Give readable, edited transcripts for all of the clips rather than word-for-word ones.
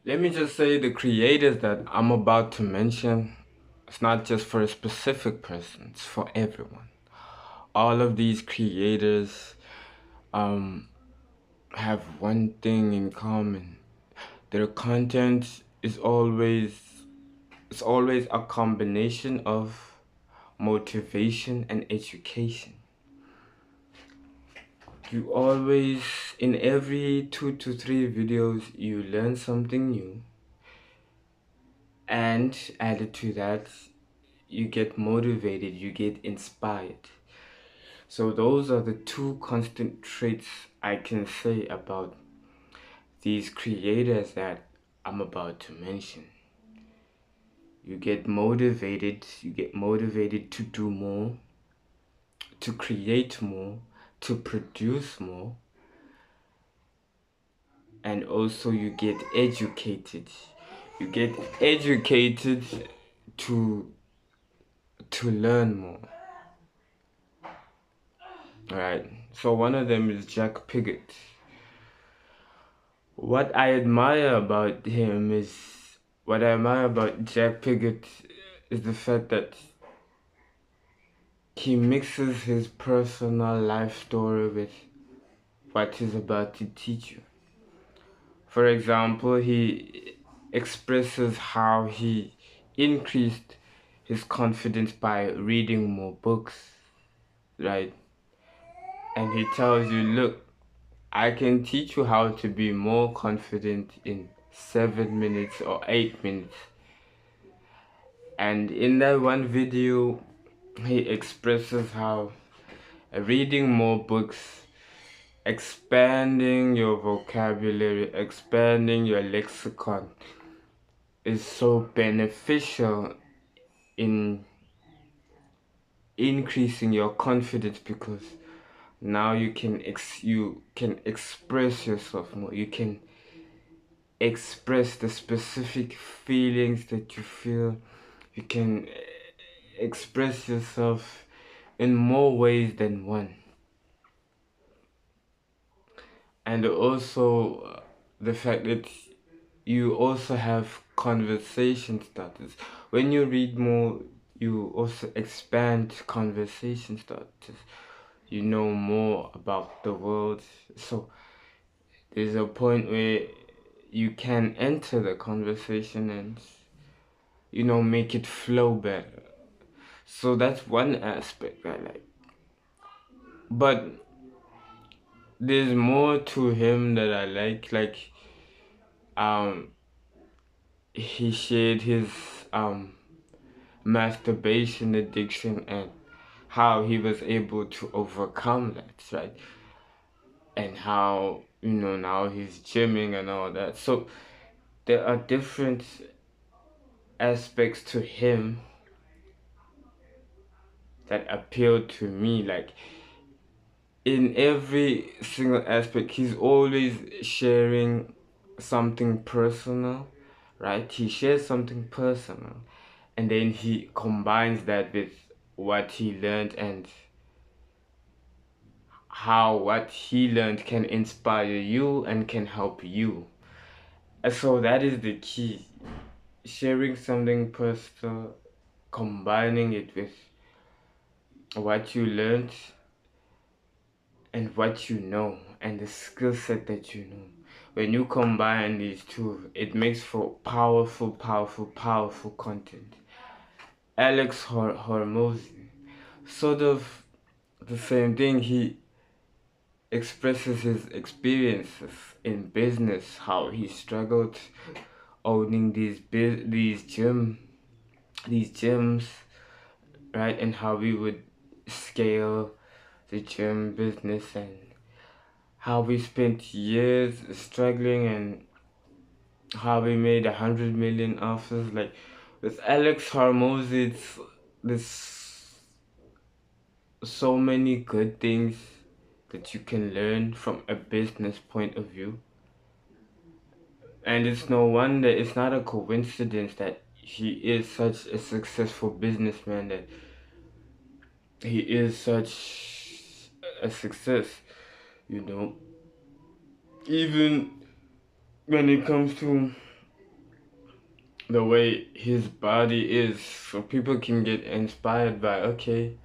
Let me just say the creators that I'm about to mention, it's not just for a specific person, it's for everyone. All of these creators um, have one thing in common. Their content is always a combination of motivation and education. You always, in every 2 to 3 videos, you learn something new, and added to that, you get motivated, you get inspired. So those are the two constant traits I can say about these creators that I'm about to mention. You get motivated to do more, to create more, to produce more, and also you get educated. You get educated to learn more. Right. So one of them is Jack Piggott. What I admire about him is what I admire about Jack Piggott is the fact that he mixes his personal life story with what he's about to teach you. For example, he expresses how he increased his confidence by reading more books, right? And he tells you, look, I can teach you how to be more confident in 7 minutes or 8 minutes. And in that one video, he expresses how reading more books, expanding your vocabulary, expanding your lexicon is so beneficial in increasing your confidence, because now you can express yourself more. You can express the specific feelings that you feel. You can express yourself in more ways than one. And also the fact that you also have conversation starters. When you read more, you also expand conversation starters. You know more about the world. So there's a point where you can enter the conversation and make it flow better. So that's one aspect I like. But there's more to him that I like. Like um he shared his um masturbation addiction and how he was able to overcome that, right? And how now he's gymming and all that. So there are different aspects to him that appeal to me. Like in every single aspect, he's always sharing something personal, right? He shares something personal, and then he combines that with what he learned and how what he learned can inspire you and can help you. And so that is the key. Sharing something personal, combining it with what you learned and what you know and the skill set that you know. When you combine these two, it makes for powerful, powerful, powerful content. Alex Hormozy, sort of the same thing. He expresses his experiences in business, how he struggled owning these gyms, right? And how we would scale the gym business, and how we spent years struggling, and how we made 100 million offers. Like with Alex Hormozy, there's so many good things that you can learn from a business point of view. And it's no wonder, it's not a coincidence that he is such a successful businessman, that he is such a success, you know. Even when it comes to the way his body is, so people can get inspired by, okay,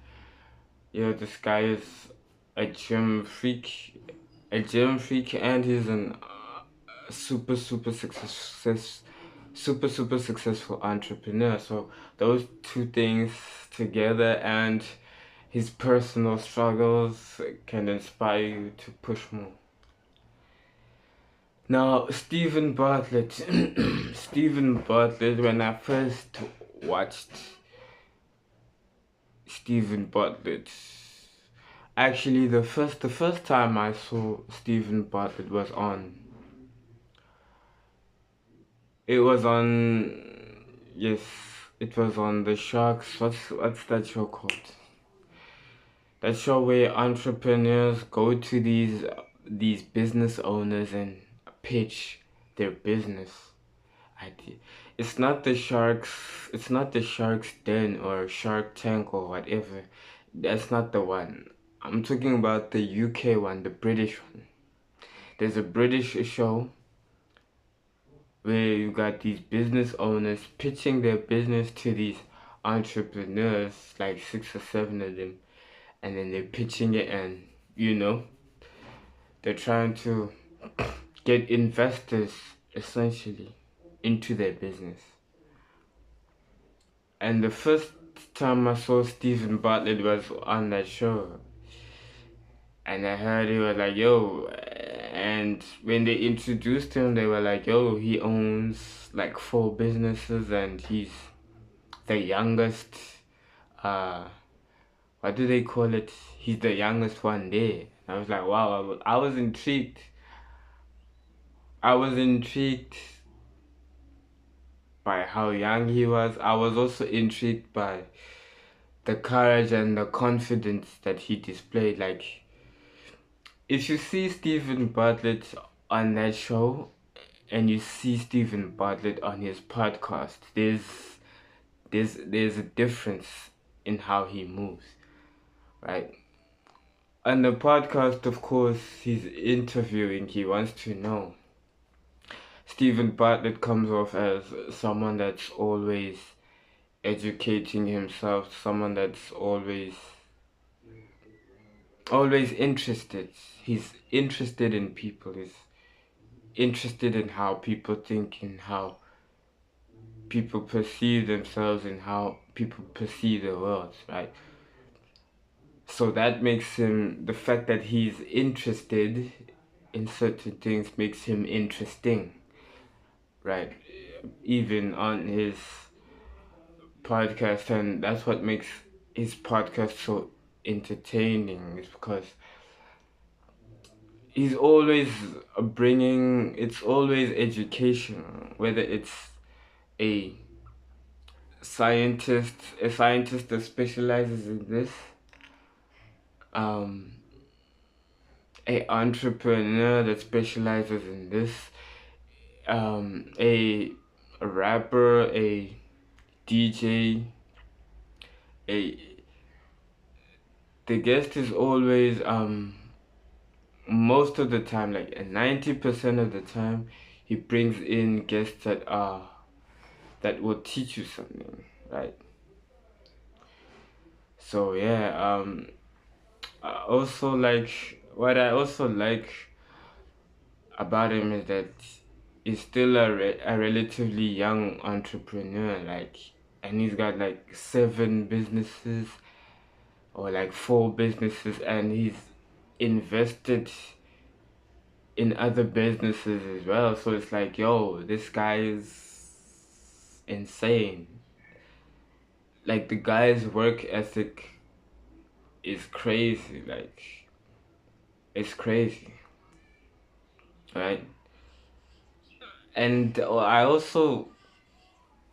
yeah, this guy is a gym freak, and he's an super super successful entrepreneur. So those two things together, and his personal struggles, can inspire you to push more. Now, Stephen Bartlett. Stephen Bartlett, when I first watched Stephen Bartlett, actually the first time I saw Stephen Bartlett was on, it was on, yes, it was on the Sharks. What's that show called? That show where entrepreneurs go to these business owners and pitch their business idea. It's not the Sharks. It's not the Sharks Den or Shark Tank or whatever. That's not the one. I'm talking about the UK one, the British one. There's a British show where you got these business owners pitching their business to these entrepreneurs, like 6 or 7 of them, and then they're pitching it, and they're trying to get investors essentially into their business. And the first time I saw Stephen Bartlett was on that show, and I heard he was like, yo, and when they introduced him, they were like, yo, he owns like 4 businesses, and he's the youngest, uh, what do they call it? He's the youngest one there. I was like, wow, I was intrigued. I was intrigued by how young he was. I was also intrigued by the courage and the confidence that he displayed. Like, if you see Stephen Bartlett on that show and you see Stephen Bartlett on his podcast, there's a difference in how he moves, right? On the podcast, of course, he's interviewing, he wants to know. Stephen Bartlett comes off as someone that's always educating himself, someone that's always interested. He's interested in people. He's interested in how people think and how people perceive themselves and how people perceive the world, right? So that makes him, the fact that he's interested in certain things makes him interesting, right? Even on his podcast, and that's what makes his podcast so entertaining, is because he's always bringing, it's always education, whether it's a scientist that specializes in this, um a entrepreneur that specializes in this, a rapper, a DJ, a the guest is always, most of the time, like 90% of the time, he brings in guests that will teach you something, right? So yeah, I also like about him is that he's still a relatively young entrepreneur, like, and he's got like 7 businesses or like 4 businesses, and he's invested in other businesses as well. So it's like, yo, this guy is insane. Like, the guy's work ethic is crazy. Like, it's crazy, right? And I also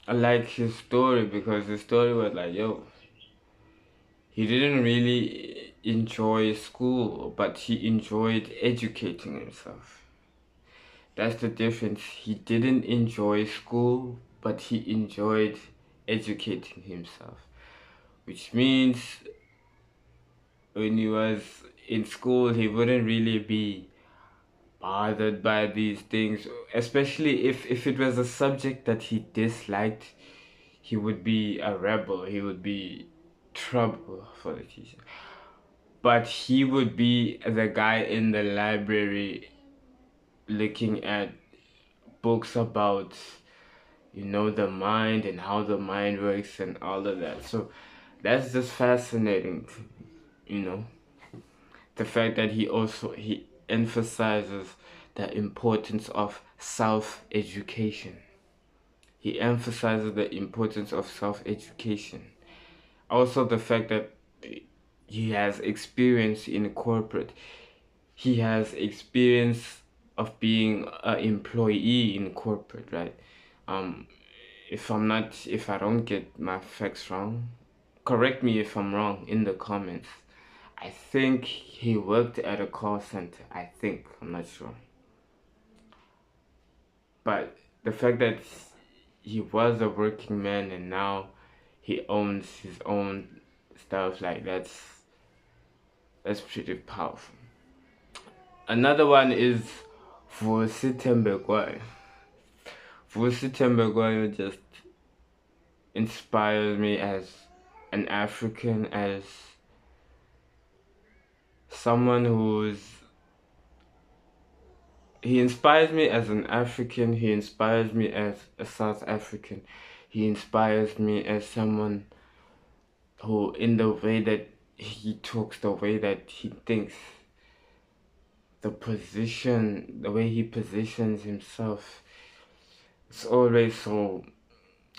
like his story because his story was like, yo, he didn't really enjoy school, but he enjoyed educating himself. That's the difference. He didn't enjoy school, but he enjoyed educating himself. Which means when he was in school, he wouldn't really be bothered by these things, especially if it was a subject that he disliked. He would be a rebel, he would be trouble for the teacher. But he would be the guy in the library looking at books about, you know, the mind and how the mind works and all of that. So that's just fascinating to me, you know. The fact that he emphasizes the importance of self-education. He emphasizes the importance of self-education. Also the fact that he has experience in corporate. He has experience of being an employee in corporate, right? Um, if I don't get my facts wrong, correct me if I'm wrong in the comments. I think he worked at a call center. I think, I'm not sure. But the fact that he was a working man and now he owns his own stuff, like that's pretty powerful. Another one is Vusi Thembekwayo. Vusi Thembekwayo just inspires me as an African, as someone he inspires me as an African, he inspires me as a South African, he inspires me as someone who, in the way that he talks, the way that he thinks, the way he positions himself, it's always so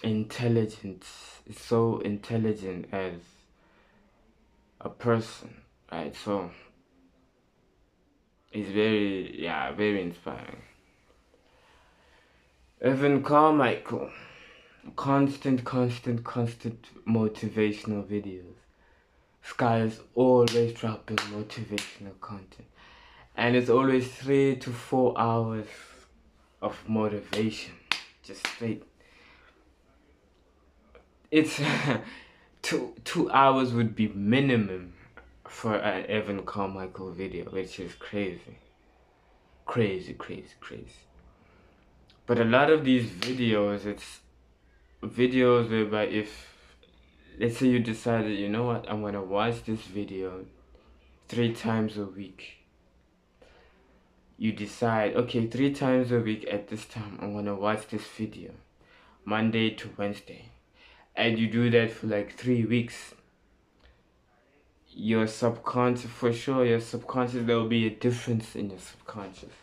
intelligent. It's so intelligent as a person, right? So it's very inspiring. Evan Carmichael, constant motivational videos. Sky is always dropping motivational content, and it's always 3 to 4 hours of motivation, just straight. It's 2 hours would be minimum for an Evan Carmichael video, which is crazy. But a lot of these videos, it's videos whereby, if let's say you decided, you know what, I'm gonna watch this video 3 times a week. You decide, okay, 3 times a week at this time I'm gonna watch this video, Monday to Wednesday, and you do that for like 3 weeks. Your subconscious, for sure, there will be a difference in your subconscious.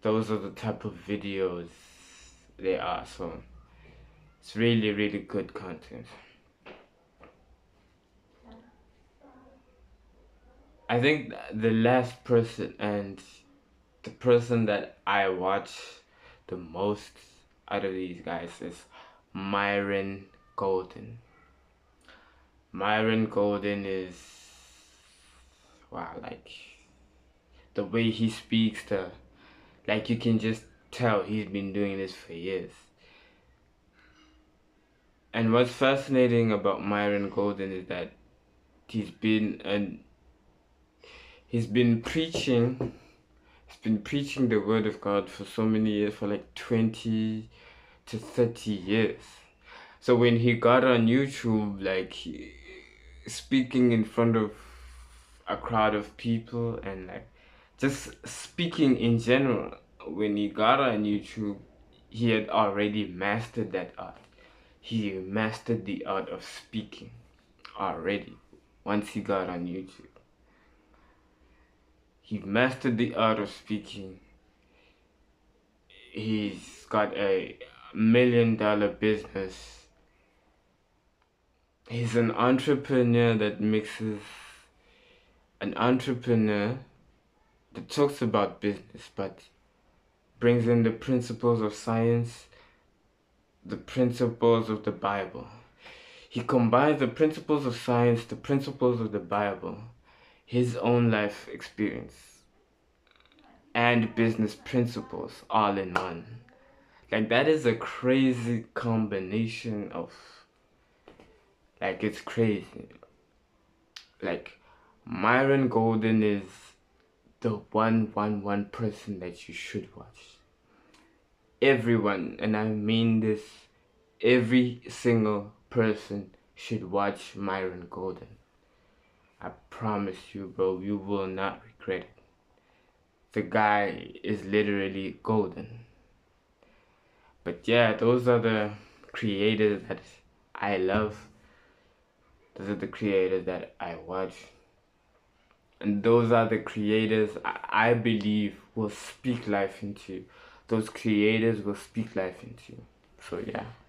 Those are the type of videos they are, so it's really good content. I think the last person, and the person that I watch the most out of these guys, is Myron Golden. Myron Golden is, wow, like the way he speaks, like you can just tell he's been doing this for years. And what's fascinating about Myron Golden is that he's been preaching the word of God for so many years, for like 20 to 30 years. So when he got on YouTube, like speaking in front of a crowd of people and like just speaking in general, when he got on YouTube, he had already mastered that art. He mastered the art of speaking already once he got on YouTube. He mastered the art of speaking. He's got a $1 million business. He's an entrepreneur that talks about business but brings in the principles of science, the principles of the Bible. He combines the principles of science, the principles of the Bible, his own life experience, and business principles all in one. Like, that is a crazy combination of, like, it's crazy. Like, Myron Golden is the one person that you should watch. Everyone, and I mean this, every single person should watch Myron Golden. I promise you, bro, you will not regret it. The guy is literally golden. But yeah, those are the creators that I love. Those are the creators that I watch. And those are the creators I believe will speak life into you. Those creators will speak life into you. So yeah.